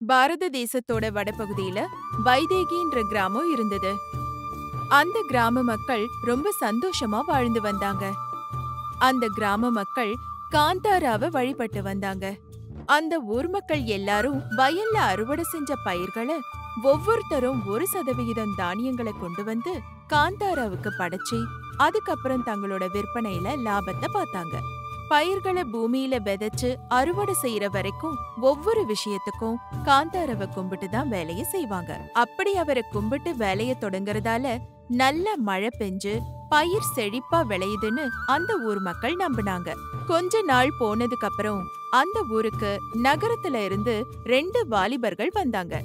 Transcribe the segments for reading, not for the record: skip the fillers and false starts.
பாரத தேசத்தோட வடபகுதியில வைதேகின்ற கிராமம் இருந்தது. அந்த கிராம மக்கள் ரொம்ப சந்தோஷமா வாழ்ந்து வந்தாங்க. அந்த கிராம மக்கள் காந்தாராவை வழிபட்டு வந்தாங்க. அந்த ஊர் மக்கள் எல்லாரும் வயல்ல அறுவடை செஞ்ச பயிர்களை ஒவ்வொருத்தரும் 1% தானியங்களை கொண்டு வந்து காந்தாராவுக்கு படைச்சி அதுக்கப்புறம் தங்களோட விற்பனையில லாபத்தை பார்த்தாங்க. பயிர்களை பூமியில விதைச்சு அறுவடை செய்யற வரைக்கும் ஒவ்வொரு விஷயத்துக்கும் காந்தாராவை கும்பிட்டு தான் வேலையை செய்வாங்க. அப்படி அவரை கும்பிட்டு வேலைய தொடங்குறதால நல்ல மழை பெஞ்சு பயிர் செழிப்பா விளையுதுன்னு அந்த ஊர் மக்கள் நம்பினாங்க. கொஞ்ச நாள் போனதுக்கு அப்புறம் அந்த ஊருக்கு நகரத்துல இருந்து 2 வாலிபர்கள் வந்தாங்க.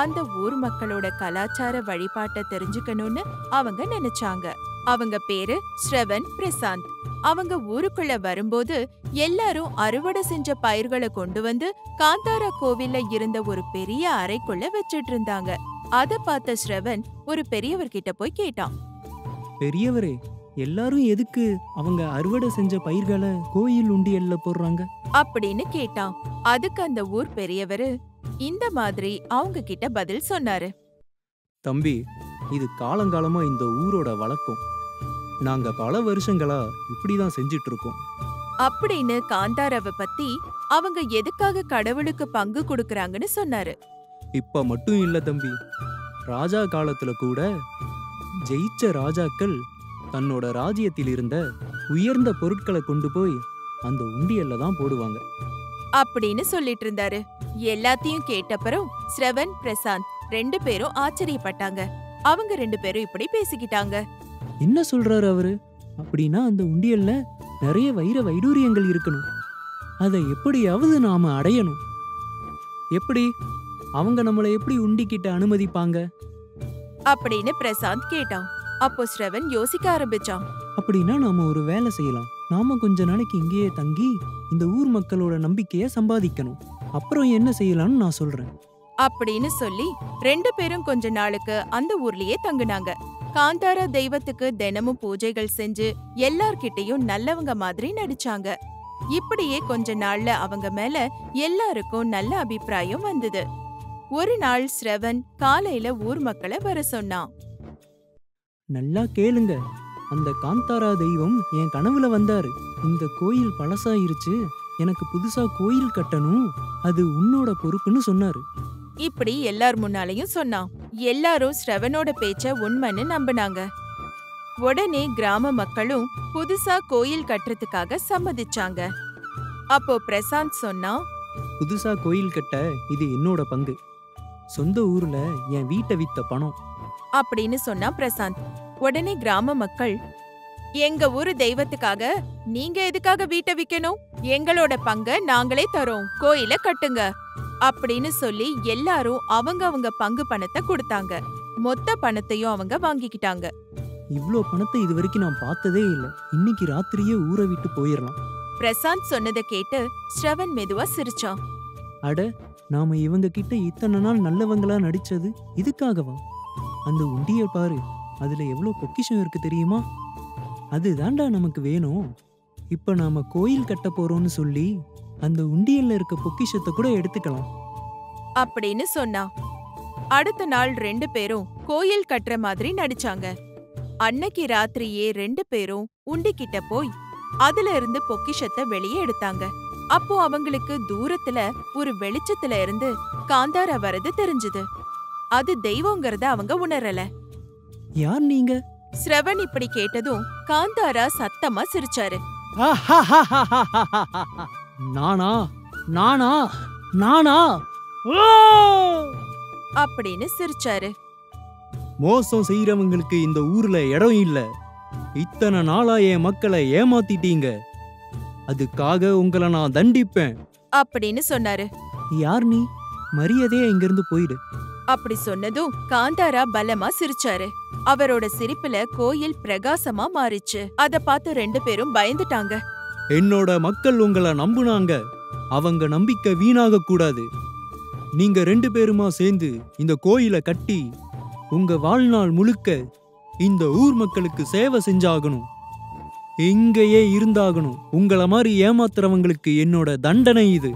அந்த ஊர் மக்களோட கலாச்சார வழிபாட்டை தெரிஞ்சுக்கணும்னு அவங்க நினைச்சாங்க. அவங்க பேரு ஸ்ரவன், பிரசாந்த். அவங்க ஊருக்குள்ள வரும்போது எல்லாரும் அறுவடை செஞ்ச பயிர்களை கொண்டு வந்து காந்தாரா கோவில்ல இருந்த ஒரு பெரிய அறைக்குள்ள வச்சிட்டு இருந்தாங்க. அத பார்த்த ஸ்ரவன் ஒரு பெரியவர்கிட்ட போய் கேட்டான். பெரியவரே, எல்லாரும் எதுக்கு அவங்க அறுவடை செஞ்ச பயிர்களை கோயில் உண்டியல்ல போடுறாங்க அப்படின்னு கேட்டான். அதுக்கு அந்த ஊர் பெரியவரு இந்த மாதிரி அவங்க கிட்ட பதில் சொன்னாரு. தம்பி, இது காலங்காலமா இந்த ஊரோட வழக்கம். நாங்க பல வருஷங்களா இப்படிதான் செஞ்சிட்டு இருக்கோம் அப்படின்னு காந்தாராவை பத்தி அவங்க எதுக்காக கடவுளுக்கு பங்கு கொடுக்கறாங்கன்னு சொன்னாரு. இப்ப மட்டும் இல்ல தம்பி, ராஜா காலத்துல கூட ஜெயிச்ச ராஜாக்கள் தன்னோட ராஜ்யத்தில் இருந்த உயர்ந்த பொருட்களை கொண்டு போய் அந்த உண்டியல்ல தான் போடுவாங்க அப்படின்னு சொல்லிட்டு இருந்தாரு. எல்லாத்தையும் கேட்டப்பறம் ஸ்ரவன், பிரசாந்த் 2 பேரும் ஆச்சரியப்பட்டாங்க. அவங்க 2 பேரும் இப்படி பேசிக்கிட்டாங்க. என்ன சொல்றாரு அவரு? அப்படின்னா அந்த உண்டியல்ல நிறைய வைடூரியங்கள் இருக்கணும். அதை எப்படியாவது நாம அடையணும். எப்படி? அவங்க நம்மளை எப்படி உண்டிக்கிட்ட அனுமதிப்பாங்க அப்படின்னு பிரசாந்த் கேட்டான். அப்போ ஸ்ரவன் யோசிக்க ஆரம்பிச்சான். அப்படின்னா நாம ஒரு வேலை செய்யலாம். நாம கொஞ்ச நாளைக்கு இங்கேயே தங்கி இந்த ஊர் மக்களோட நம்பிக்கைய சம்பாதிக்கணும். அப்புறம் என்ன செய்யலாம்னு நான் சொல்றேன் அப்படின்னு சொல்லி 2 பேரும் கொஞ்ச நாளுக்கு அந்த ஊர்லயே தங்குனாங்க. காந்தாரா தெய்வத்துக்கு தினமும் பூஜைகள் செஞ்சு எல்லார்கிட்டயும் நல்லவங்க மாதிரி நடிச்சாங்க. இப்படியே கொஞ்ச நாள்ல அவங்க மேல எல்லாருக்கும் நல்ல அபிப்பிராயம் வந்தது. ஒரு நாள் ஸ்ரவன் காலையில ஊர் மக்களை வர சொன்னான். நல்லா கேளுங்க, அந்த காந்தாரா தெய்வம் என் கனவுல வந்தாரு. இந்த கோயில் பழசாயிருச்சு, எனக்கு புதுசா கோயில் கட்டணும், அது உன்னோட பொறுப்புன்னு சொன்னாரு. இப்படி எல்லார் முன்னாலையும் சொன்னான். எல்லாரும் ஸ்ரவனோட பேச்ச உண்மைன்னு நம்பினாங்க. உடனே கிராம மக்களும் புதுசா கோயில் கட்டுறதுக்காக சம்மதிச்சாங்க. அப்போ பிரசாந்த் சொன்னா, புதுசா கோயில் கட்ட இது என்னோட பங்கு. சொந்த ஊர்ல என் வீட்டை வித்த பணம் அப்படின்னு சொன்னா பிரசாந்த். உடனே கிராம மக்கள், எங்க ஊரு தெய்வத்துக்காக நீங்க எதுக்காக வீட்டை விக்கணும்? எங்களோட பங்க நாங்களே தரோம், கோயில கட்டுங்க அப்படின்னு சொல்லி எல்லாரும் அவங்க பங்கு பணத்தை கொடுத்தாங்க. மொத்த பணத்தையும் அவங்க வாங்கிக்கிட்டாங்க. இவ்ளோ பணத்தை இது வரைக்கும் நான் பார்த்ததே இல்லை. இன்னைக்கு ராத்திரியே ஊரை விட்டு போயிடலாம். பிரசாந்த் சொன்னதை கேட்டு ஸ்ரவன் மெதுவா சிரிச்சான். அட, நாம இவங்க கிட்ட இத்தனை நாள் நல்லவங்களா நடிச்சது இதுக்காகவா? அந்த உண்டிய பாரு, அதுல எவ்வளவு பொக்கிஷம் இருக்கு தெரியுமா? அதுதான்டா நமக்கு வேணும். இப்ப நாம கோயில் கட்ட போறோம்னு சொல்லி அந்த உண்டியல்ல இருக்க பொக்கிஷத்தை கூட எடுத்துக்கலாம் அப்படின்னு சொன்னான். அடுத்த நாள் 2 பேரும் கோயில் கட்டுற மாதிரி நடிச்சாங்க. அன்னைக்கு ராத்திரியே 2 பேரும் உண்டிக்கிட்ட போய் அதுல இருந்து பொக்கிஷத்தை வெளியே எடுத்தாங்க. அப்போ அவங்களுக்கு தூரத்துல ஒரு வெளிச்சத்துல இருந்து காந்தாரா வரது தெரிஞ்சது. அது தெய்வங்கிறத அவங்க உணரல. யார் நீங்க? ஸ்ரவன் இப்படி கேட்டதும் காந்தாரா சத்தமா சிரிச்சாரு. நானா நானா நானா அப்படின்னு சிரிச்சாரு. மோசம் செய்யறவங்களுக்கு இந்த ஊர்ல இடம் இல்ல. இத்தனை நாளா என் மக்களை ஏமாத்திட்டீங்க, அதுக்காக உங்களை நான் தண்டிப்பேன் அப்படின்னு சொன்னாரு. யார் நீ? மரியாதையா இங்கிருந்து போயிடு. அப்படி சொன்னதும் காந்தாரா பலமா சிரிச்சாரு. அவரோட சிரிப்புல கோயில் பிரகாசமா மாறிச்சு. அத பார்த்து 2 பேரும் பயந்துட்டாங்க. என்னோட மக்கள் உங்களை நம்புனாங்க, அவங்க நம்பிக்கை வீணாக கூடாது. நீங்க 2 பேருமா சேர்ந்து இந்த கோயிலை கட்டி உங்க வாழ்நாள் முழுக்க இந்த ஊர் மக்களுக்கு சேவை செஞ்சாகணும். இங்கேயே இருந்தாகணும். உங்கள மாதிரி ஏமாத்துறவங்களுக்கு என்னோட தண்டனை இது.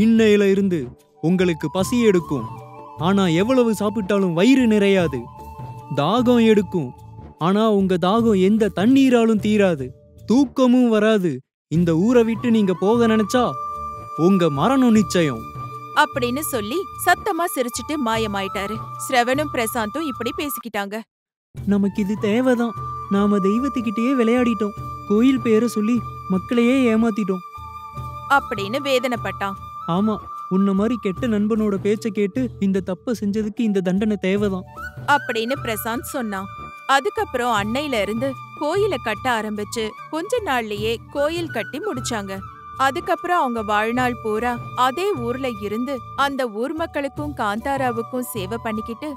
இன்னையில இருந்து உங்களுக்கு பசி எடுக்கும், ஆனா எவ்வளவு சாப்பிட்டாலும் வயிறு நிறையாது. தாகம் எடுக்கும், ஆனா உங்க தாகம் எந்த தண்ணீராலும் தீராது. தூக்கமும் வராது. இந்த ஊரை விட்டு நீங்க போக நினைச்சா உங்க மரணம் நிச்சயம் அப்படின்னு சொல்லி சத்தமா சிரிச்சுட்டு மாயமாயிட்டாரு. ஸ்ரவனும் பிரசாந்தும் இப்படி பேசிக்கிட்டாங்க. நமக்கு இது தேவைதான். நாம தெய்வத்துக்கிட்டே விளையாடிட்டோம். கோயில் பேரை சொல்லி மக்களையே ஏமாத்திட்டோம் அப்படின்னு வேதனைப்பட்டான். ஆமா, உன்ன மாதிரி கெட்ட நண்பனோட பேச்ச கேட்டு இந்த தப்ப செஞ்சதுக்கு இந்த தண்டனை தேவைதான் அப்படின்னு பிரசாந்த் சொன்னான். அதுக்கப்புறம் அன்னையில இருந்து கோயில கட்ட ஆரம்பிச்சு கொஞ்ச நாள்லயே கோயில் கட்டி முடிச்சாங்க. அதுக்கப்புறம் அவங்க வாழ்நாள் பூரா அதே ஊர்ல இருந்து அந்த ஊர் மக்களுக்கும் காந்தாராவுக்கும் சேவை பண்ணிக்கிட்டு.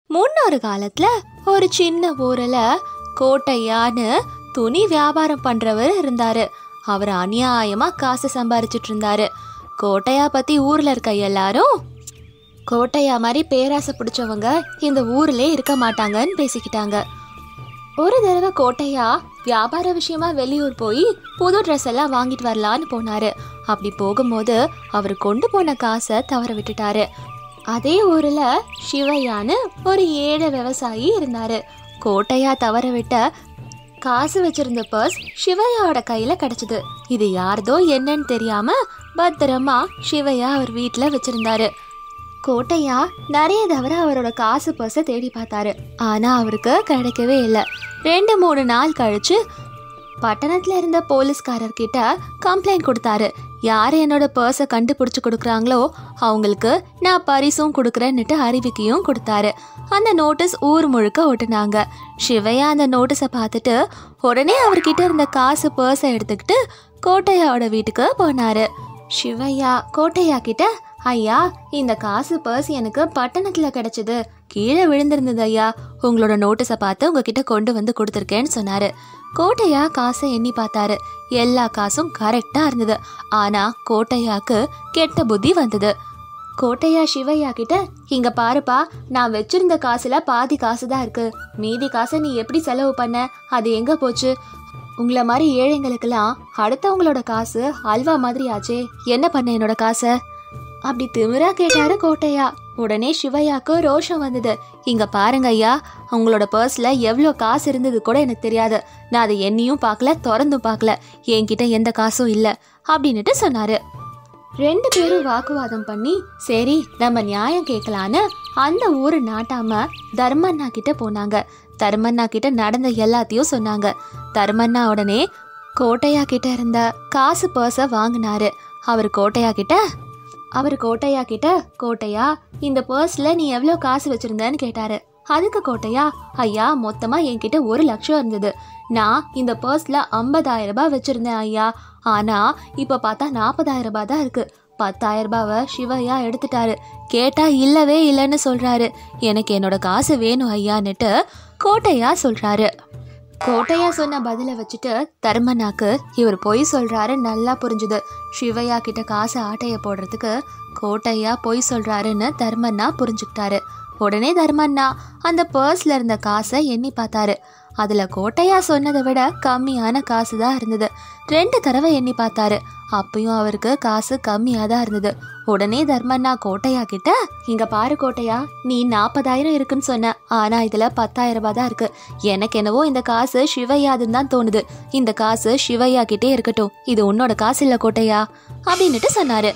முன்னொரு காலத்துல ஒரு சின்ன ஊர்ல கோட்டையான்னு துணி வியாபாரம் பண்றவர் இருந்தாரு. அவர் அநியாயமா காசு சம்பாரிச்சிட்டு இருந்தாரு. கோட்டையா பத்தி ஊர்ல இருக்க எல்லாரும் கோட்டையா மாதிரி பேராசை பிடிச்சவங்க இந்த ஊர்ல இருக்க மாட்டாங்கன்னு பேசிக்கிட்டாங்க. ஒரு தடவை கோட்டையா வியாபார விஷயமா வெளியூர் போய் புது ட்ரெஸ் எல்லாம் வாங்கிட்டு வரலான்னு போனாரு. அப்படி போகும்போது அவர் கொண்டு போன காசை தவற விட்டுட்டாரு. அதே ஊர்ல சிவையான்னு ஒரு ஏழை விவசாயி இருந்தாரு. கோட்டையா தவற விட்ட காசு வச்சிருந்த பர்ஸ் சிவையாவோட கையில கிடைச்சது. இது யாரதோ என்னன்னு தெரியாம பத்திரமா சிவையா அவர் வீட்டுல வச்சிருந்தாரு. கோட்டையா நிறைய தடவை அவரோட காசு பர்ஸை தேடி பார்த்தாரு. ஆனா அவருக்கு கிடைக்கவே இல்லை. 2-3 நாள் கழிச்சு பட்டணத்துல இருந்த போலீஸ்காரர்கிட்ட கம்ப்ளைண்ட் கொடுத்தாரு. யார் என்னோட பர்ஸை கண்டுபிடிச்சு கொடுக்குறாங்களோ அவங்களுக்கு நான் பரிசும் கொடுக்குறேன்னுட்டு அறிவிக்கையும் கொடுத்தாரு. அந்த நோட்டீஸ் ஊர் முழுக்க ஒட்டுனாங்க. சிவையா அந்த நோட்டீஸை பார்த்துட்டு உடனே அவர்கிட்ட இருந்த காசு பர்ஸை எடுத்துக்கிட்டு கோட்டையாவோட வீட்டுக்கு போனாரு. சிவையா கோட்டையா கிட்ட, ஐயா, இந்த காசு பர்ஸ் எனக்கு பட்டணத்துல கிடைச்சது, கீழே விழுந்திருந்தது ஐயா, உங்களோட நோட்டீஸை பார்த்து உங்ககிட்ட கொண்டு வந்து கொடுத்துருக்கேன்னு சொன்னாரு. கோட்டையா காசை எண்ணி பார்த்தாரு. எல்லா காசும் கரெக்டா இருந்தது. ஆனா கோட்டையாக்கு கெட்ட புத்தி வந்தது. கோட்டையா சிவையா கிட்ட, இங்க பாருப்பா, நான் வச்சிருந்த காசுல பாதி காசு தான் இருக்கு, மீதி காசை நீ எப்படி செலவு பண்ண, அது எங்க போச்சு? உங்களை மாதிரி ஏழைங்களுக்கெல்லாம் அடுத்தவங்களோட காசு அல்வா மாதிரி ஆச்சே, என்ன பண்ண என்னோட காசை? அப்படி திமிரா கேட்டாரு கோட்டையா. உடனே சிவையாக்கு ரோஷம் வந்தது. இங்க பாருங்க ஐயா, உங்களோட பர்ஸ்ல எவ்வளோ காசு இருந்தது கூட எனக்கு தெரியாது. நான் அதை எண்ணியும் பார்க்கல, திறந்தும் பார்க்கல, என்கிட்ட எந்த காசும் இல்லை அப்படின்னுட்டு சொன்னாரு. 2 பேரும் வாக்குவாதம் பண்ணி சரி நம்ம நியாயம் கேட்கலான்னு அந்த ஊரு நாட்டாம தர்மண்ணா கிட்ட போனாங்க. தர்மண்ணா கிட்ட நடந்த எல்லாத்தையும் சொன்னாங்க. தர்மண்ணா உடனே கோட்டையா கிட்ட இருந்த காசு பர்ஸை வாங்கினாரு. அவர் கோட்டையா கிட்ட கோட்டையா, இந்த பர்ஸ்ல நீ எவ்வளோ காசு வச்சிருந்தன்னு கேட்டாரு. அதுக்கு கோட்டையா, ஐயா, மொத்தமா என்கிட்ட 1 லட்சம் இருந்தது. நான் இந்த பர்ஸ்ல 50,000 ரூபாய் வச்சிருந்தேன் ஐயா. ஆனா இப்ப பார்த்தா 40,000 ரூபாய் தான் இருக்கு. 10,000 ரூபாவை சிவையா எடுத்துட்டாரு. கேட்டா இல்லவே இல்லைன்னு சொல்றாரு. எனக்கு என்னோட காசு வேணும் ஐயான்னுட்டு கோட்டையா சொல்றாரு. கோட்டையா சொன்ன பதில வச்சுட்டு தர்மண்ணாக்கு இவர் பொய் சொல்றாரு நல்லா புரிஞ்சுது. சிவையா கிட்ட காசு ஆட்டைய போடுறதுக்கு கோட்டையா பொய் சொல்றாருன்னு தர்மண்ணா புரிஞ்சுக்கிட்டாரு. உடனே தர்மண்ணா அந்த பர்ஸ்ல இருந்த காசை எண்ணி பார்த்தாரு. அதுல கோட்டையா சொன்னதை விட கம்மியான காசு தான் இருந்தது. 2 தடவை எண்ணி பார்த்தாரு. அப்பயும் அவருக்கு காசு கம்மியா தான் இருந்தது. உடனே தர்மண்ணா கோட்டையா கிட்ட, இங்க பாரு கோட்டையா, நீ 40,000 இருக்குன்னு சொன்ன, ஆனா இதுல 10,000 ரூபாய் தான் இருக்கு. எனக்கு என்னவோ இந்த காசு சிவையாதுன்னு தான் தோணுது. இந்த காசு சிவையா கிட்டே இருக்கட்டும், இது உன்னோட காசு இல்ல கோட்டையா அப்படின்னுட்டு சொன்னாரு.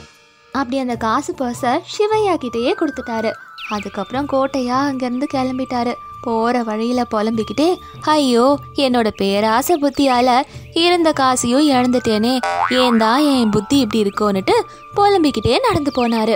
அப்படி அந்த காசு பர்ஸை சிவையா கிட்டேயே கொடுத்துட்டாரு. அதுக்கப்புறம் கோட்டையா அங்கிருந்து கிளம்பிட்டாரு. போற வழியில புலம்பிக்கிட்டே, ஐயோ, என்னோட பேராசை புத்தியால இருந்த காசையும் இழந்துட்டேனே, ஏன் தான் என் புத்தி இப்படி இருக்கோன்னுட்டு புலம்பிக்கிட்டே நடந்து போனாரு.